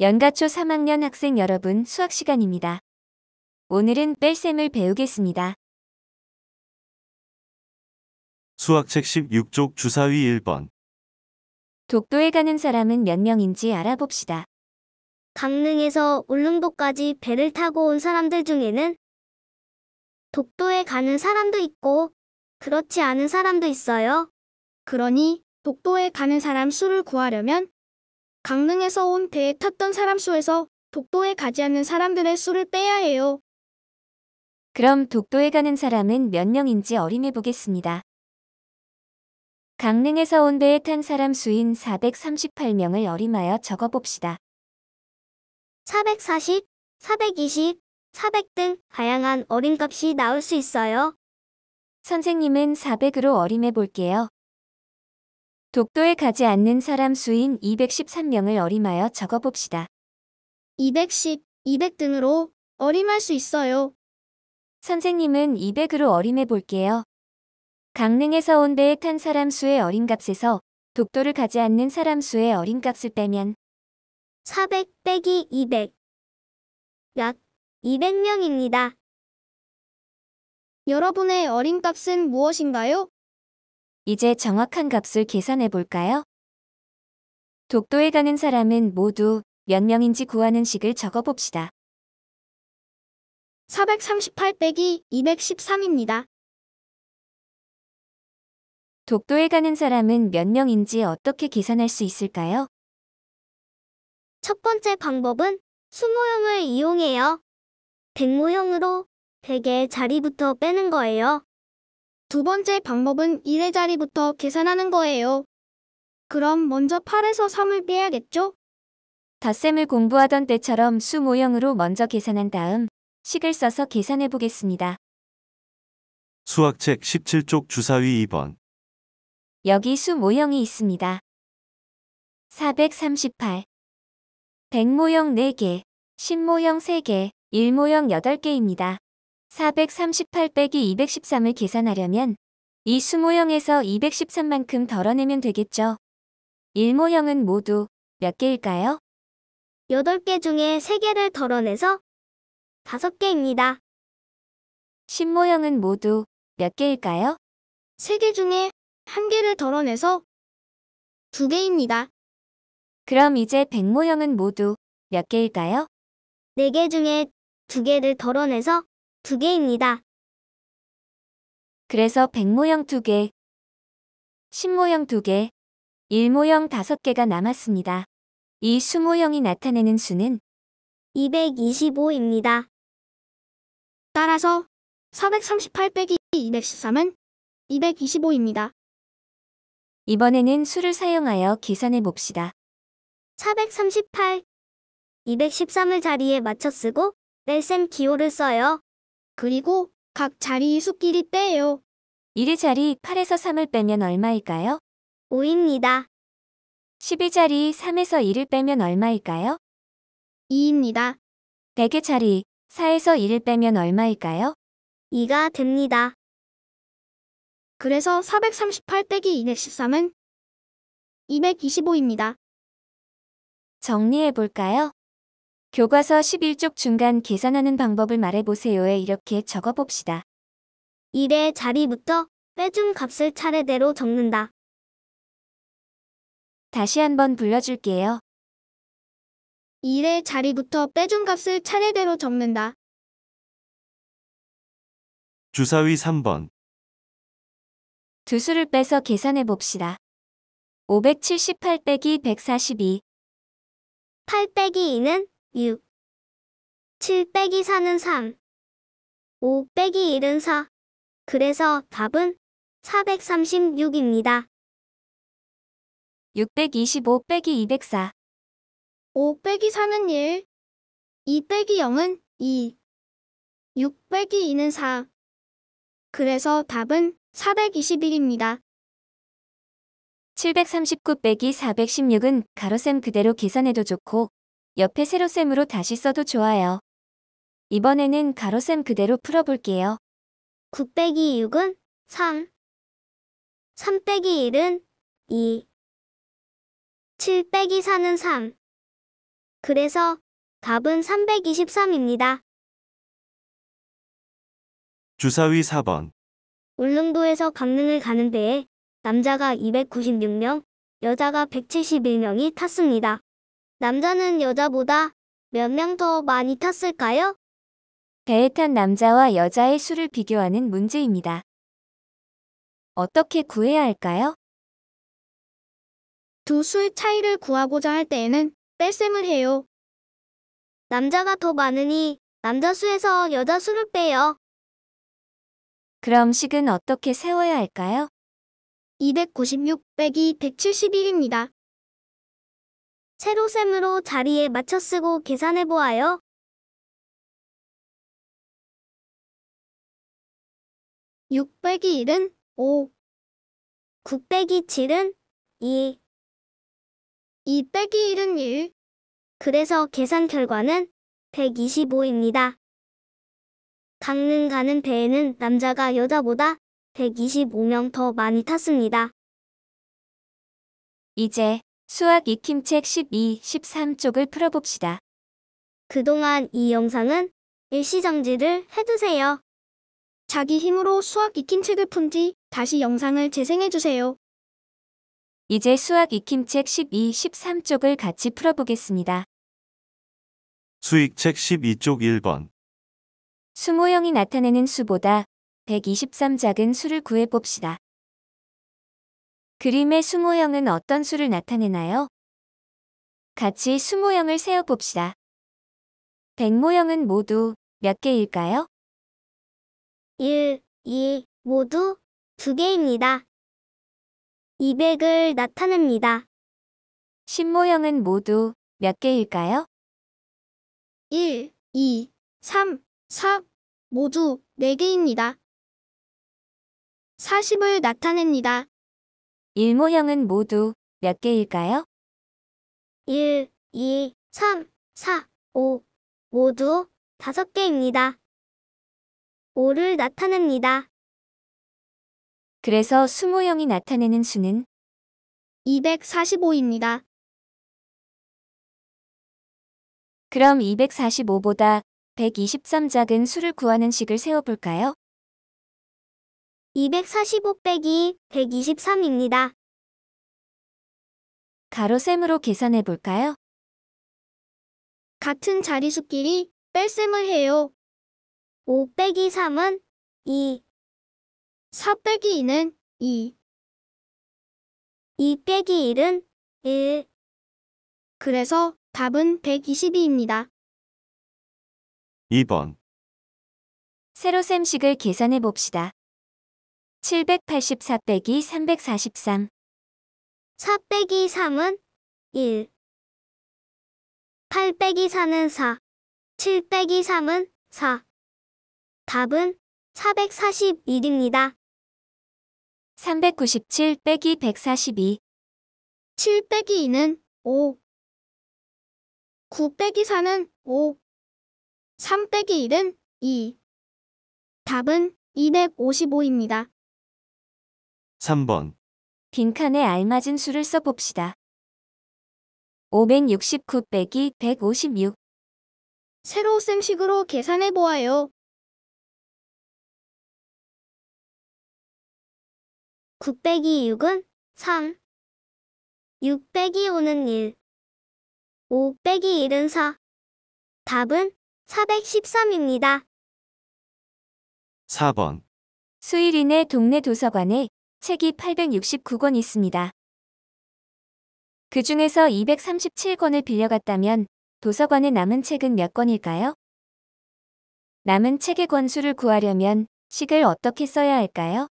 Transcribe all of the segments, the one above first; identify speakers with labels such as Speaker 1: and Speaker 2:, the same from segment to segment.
Speaker 1: 연가초 3학년 학생 여러분, 수학 시간입니다. 오늘은 뺄셈을 배우겠습니다.
Speaker 2: 수학책 16쪽 주사위 1번.
Speaker 1: 독도에 가는 사람은 몇 명인지 알아봅시다.
Speaker 3: 강릉에서 울릉도까지 배를 타고 온 사람들 중에는 독도에 가는 사람도 있고 그렇지 않은 사람도 있어요.
Speaker 4: 그러니 독도에 가는 사람 수를 구하려면 강릉에서 온 배에 탔던 사람 수에서 독도에 가지 않는 사람들의 수를 빼야 해요.
Speaker 1: 그럼 독도에 가는 사람은 몇 명인지 어림해 보겠습니다. 강릉에서 온 배에 탄 사람 수인 438명을 어림하여 적어봅시다.
Speaker 3: 440, 420, 400 등 다양한 어림값이 나올 수 있어요.
Speaker 1: 선생님은 400으로 어림해 볼게요. 독도에 가지 않는 사람 수인 213명을 어림하여 적어봅시다.
Speaker 4: 210, 200 등으로 어림할 수 있어요.
Speaker 1: 선생님은 200으로 어림해 볼게요. 강릉에서 온 배에 탄 사람 수의 어림값에서 독도를 가지 않는 사람 수의 어림값을 빼면
Speaker 3: 400 빼기 200. 약 200명입니다.
Speaker 4: 여러분의 어림값은 무엇인가요?
Speaker 1: 이제 정확한 값을 계산해 볼까요? 독도에 가는 사람은 모두 몇 명인지 구하는 식을 적어봅시다.
Speaker 4: 438 빼기 213입니다.
Speaker 1: 독도에 가는 사람은 몇 명인지 어떻게 계산할 수 있을까요?
Speaker 3: 첫 번째 방법은 수모형을 이용해요. 100모형으로 100의 자리부터 빼는 거예요.
Speaker 4: 두 번째 방법은 1의 자리부터 계산하는 거예요. 그럼 먼저 8에서 3을 빼야겠죠?
Speaker 1: 덧셈을 공부하던 때처럼 수 모형으로 먼저 계산한 다음 식을 써서 계산해 보겠습니다.
Speaker 2: 수학책 17쪽 주사위 2번.
Speaker 1: 여기 수 모형이 있습니다. 438, 100모형 4개, 10모형 3개, 1모형 8개입니다. 438 빼기 213을 계산하려면 이 수모형에서 213만큼 덜어내면 되겠죠. 1모형은 모두 몇 개일까요?
Speaker 3: 8개 중에 3개를 덜어내서 5개입니다.
Speaker 1: 10모형은 모두 몇 개일까요?
Speaker 4: 3개 중에 1개를 덜어내서 2개입니다.
Speaker 1: 그럼 이제 100모형은 모두 몇 개일까요?
Speaker 3: 4개 중에 2개를 덜어내서 2개입니다.
Speaker 1: 그래서 100모형 2개, 10모형 2개, 1모형 5개가 남았습니다. 이 수모형이 나타내는 수는
Speaker 3: 225입니다.
Speaker 4: 따라서 438 빼기 213은 225입니다.
Speaker 1: 이번에는 수를 사용하여 계산해 봅시다.
Speaker 3: 438, 213을 자리에 맞춰 쓰고 뺄셈 기호를 써요.
Speaker 4: 그리고 각 자리 수끼리 빼요.
Speaker 1: 1의 자리 8에서 3을 빼면 얼마일까요?
Speaker 3: 5입니다.
Speaker 1: 10의 자리 3에서 1을 빼면 얼마일까요?
Speaker 4: 2입니다.
Speaker 1: 100의 자리 4에서 1을 빼면 얼마일까요?
Speaker 3: 2가 됩니다.
Speaker 4: 그래서 438 빼기 213은 225입니다.
Speaker 1: 정리해 볼까요? 교과서 11쪽 중간 계산하는 방법을 말해보세요에 이렇게 적어봅시다.
Speaker 3: 1의 자리부터 빼준 값을 차례대로 적는다.
Speaker 1: 다시 한번 불러줄게요.
Speaker 4: 1의 자리부터 빼준 값을 차례대로 적는다.
Speaker 2: 주사위 3번.
Speaker 1: 두 수를 빼서 계산해 봅시다. 578 빼기 142,
Speaker 3: 8 빼기 2는 6. 7 빼기 4는 3. 5 빼기 1은 4. 그래서 답은 436입니다.
Speaker 1: 625 빼기 204,
Speaker 4: 5 빼기 4는 1. 2 빼기 0은 2. 6 빼기 2는 4. 그래서 답은 421입니다.
Speaker 1: 739 빼기 416은 가로셈 그대로 계산해도 좋고 옆에 세로셈으로 다시 써도 좋아요. 이번에는 가로셈 그대로 풀어볼게요.
Speaker 3: 9 빼기 6은 3. 3 빼기 1은 2. 7 빼기 4는 3. 그래서 답은 323입니다.
Speaker 2: 주사위 4번.
Speaker 3: 울릉도에서 강릉을 가는 배에 남자가 296명, 여자가 171명이 탔습니다. 남자는 여자보다 몇 명 더 많이 탔을까요?
Speaker 1: 배에 탄 남자와 여자의 수를 비교하는 문제입니다. 어떻게 구해야 할까요?
Speaker 4: 두 수의 차이를 구하고자 할 때에는 뺄셈을 해요.
Speaker 3: 남자가 더 많으니 남자 수에서 여자 수를 빼요.
Speaker 1: 그럼 식은 어떻게 세워야 할까요?
Speaker 4: 296 빼기 171입니다.
Speaker 3: 세로셈으로 자리에 맞춰 쓰고 계산해 보아요.
Speaker 4: 6 빼기 1은 5,
Speaker 3: 9 빼기 7은 2.
Speaker 4: 2 빼기 1은 1,
Speaker 3: 그래서 계산 결과는 125입니다. 강릉 가는 배에는 남자가 여자보다 125명 더 많이 탔습니다.
Speaker 1: 이제 수학 익힘책 12, 13쪽을 풀어봅시다.
Speaker 3: 그동안 이 영상은 일시정지를 해두세요.
Speaker 4: 자기 힘으로 수학 익힘책을 푼 뒤 다시 영상을 재생해주세요.
Speaker 1: 이제 수학 익힘책 12, 13쪽을 같이 풀어보겠습니다.
Speaker 2: 수익책 12쪽 1번.
Speaker 1: 수 모형이 나타내는 수보다 123 작은 수를 구해봅시다. 그림의 수 모형은 어떤 수를 나타내나요? 같이 수 모형을 세어봅시다. 100 모형은 모두 몇 개일까요?
Speaker 3: 1, 2 모두 2개입니다. 200을 나타냅니다.
Speaker 1: 10 모형은 모두 몇 개일까요?
Speaker 4: 1, 2, 3, 4 모두 4개입니다. 40을 나타냅니다.
Speaker 1: 1 모형은 모두 몇 개일까요?
Speaker 3: 1, 2, 3, 4, 5 모두 5개입니다. 5를 나타냅니다.
Speaker 1: 그래서 수 모형이 나타내는 수는
Speaker 4: 245입니다.
Speaker 1: 그럼 245보다 123 작은 수를 구하는 식을 세워볼까요?
Speaker 3: 245 빼기 123입니다.
Speaker 1: 가로셈으로 계산해볼까요?
Speaker 4: 같은 자리수끼리 뺄셈을 해요.
Speaker 3: 5 빼기 3은 2,
Speaker 4: 4 빼기 2는 2,
Speaker 3: 2 빼기 1은 1.
Speaker 4: 그래서 답은 122입니다.
Speaker 2: 2번.
Speaker 1: 세로셈식을 계산해봅시다. 784 빼기 343,
Speaker 3: 4 빼기 3은 1. 8 빼기 4는 4. 7 빼기 3은 4. 답은 441입니다.
Speaker 1: 397 빼기 142,
Speaker 4: 7 빼기 2는 5, 9 빼기 4는 5, 3 빼기 1은 2. 답은 255입니다.
Speaker 2: 3번.
Speaker 1: 빈칸에 알맞은 수를 써봅시다. 569 빼기 156,
Speaker 4: 세로셈식으로 계산해 보아요.
Speaker 3: 9 빼기 6은 3. 6 빼기 5는 1. 5 빼기 1은 4. 답은 413입니다.
Speaker 2: 4번.
Speaker 1: 수일인의 동네 도서관에 책이 869권 있습니다. 그 중에서 237권을 빌려갔다면 도서관에 남은 책은 몇 권일까요? 남은 책의 권수를 구하려면 식을 어떻게 써야 할까요?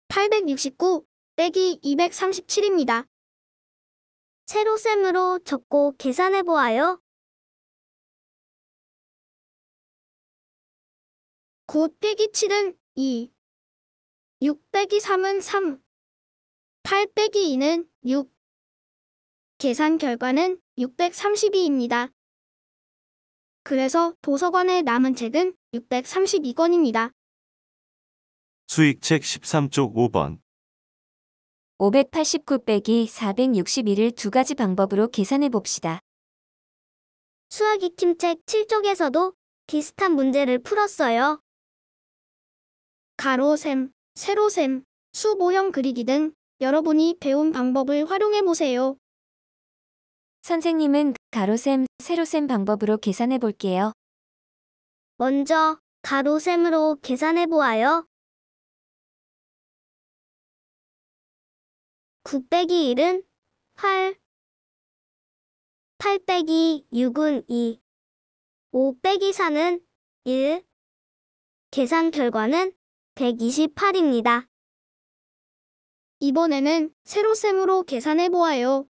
Speaker 4: 869 빼기 237입니다.
Speaker 3: 세로셈으로 적고 계산해 보아요.
Speaker 4: 9 빼기 7은 2, 6 빼기 3은 3, 8 빼기 2는 6. 계산 결과는 632입니다. 그래서 도서관에 남은 책은 632권입니다.
Speaker 2: 수익책 13쪽 5번.
Speaker 1: 589 빼기 461을 두 가지 방법으로 계산해 봅시다.
Speaker 3: 수학 익힘책 7쪽에서도 비슷한 문제를 풀었어요.
Speaker 4: 가로셈, 세로셈, 수 모형 그리기 등 여러분이 배운 방법을 활용해 보세요.
Speaker 1: 선생님은 가로셈, 세로셈 방법으로 계산해 볼게요.
Speaker 3: 먼저 가로셈으로 계산해 보아요. 9 빼기 1은 8, 8 빼기 6은 2, 5 빼기 4는 1. 계산 결과는 128입니다.
Speaker 4: 이번에는 세로셈으로 계산해 보아요.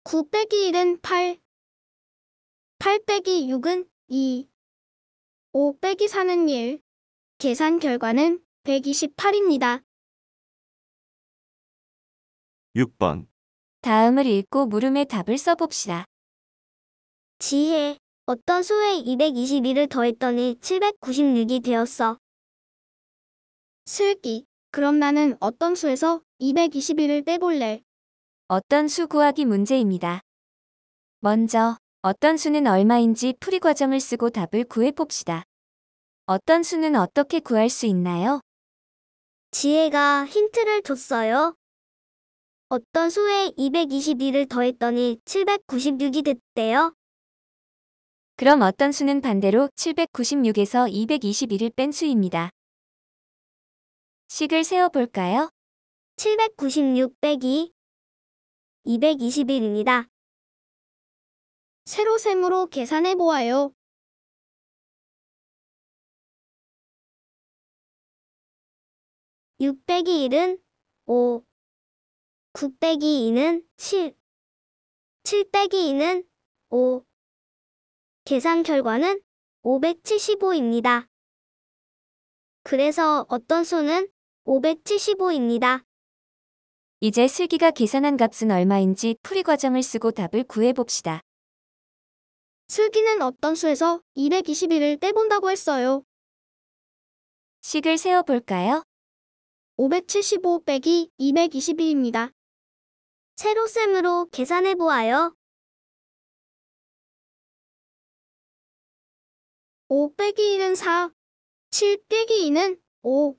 Speaker 4: 9 빼기 1은 8, 8 빼기 6은 2, 5 빼기 4는 1. 계산 결과는 128입니다.
Speaker 2: 6번,
Speaker 1: 다음을 읽고 물음에 답을 써봅시다.
Speaker 3: 지혜, 어떤 수에 221을 더했더니 796이 되었어.
Speaker 4: 슬기, 그럼 나는 어떤 수에서 221을 떼볼래?
Speaker 1: 어떤 수 구하기 문제입니다. 먼저 어떤 수는 얼마인지 풀이 과정을 쓰고 답을 구해 봅시다. 어떤 수는 어떻게 구할 수 있나요?
Speaker 3: 지혜가 힌트를 줬어요. 어떤 수에 221을 더했더니 796이 됐대요.
Speaker 1: 그럼 어떤 수는 반대로 796에서 221을 뺀 수입니다. 식을 세어볼까요?
Speaker 3: 796 빼기 221입니다.
Speaker 4: 세로셈으로 계산해 보아요.
Speaker 3: 6 빼기 1은 5, 9 빼기 2는 7, 7 빼기 2는 5. 계산 결과는 575입니다. 그래서 어떤 수는 575입니다.
Speaker 1: 이제 슬기가 계산한 값은 얼마인지 풀이 과정을 쓰고 답을 구해 봅시다.
Speaker 4: 슬기는 어떤 수에서 221을 떼본다고 했어요.
Speaker 1: 식을 세어볼까요?
Speaker 4: 575 빼기 222입니다.
Speaker 3: 세로셈으로 계산해 보아요.
Speaker 4: 5 빼기 1은 4, 7 빼기 2는 5,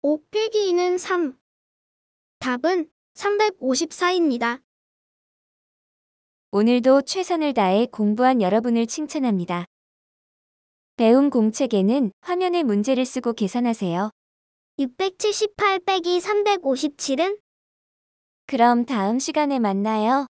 Speaker 4: 5 빼기 2는 3. 답은 354입니다.
Speaker 1: 오늘도 최선을 다해 공부한 여러분을 칭찬합니다. 배움 공책에는 화면에 문제를 쓰고 계산하세요.
Speaker 3: 678 빼기 357은
Speaker 1: 그럼 다음 시간에 만나요.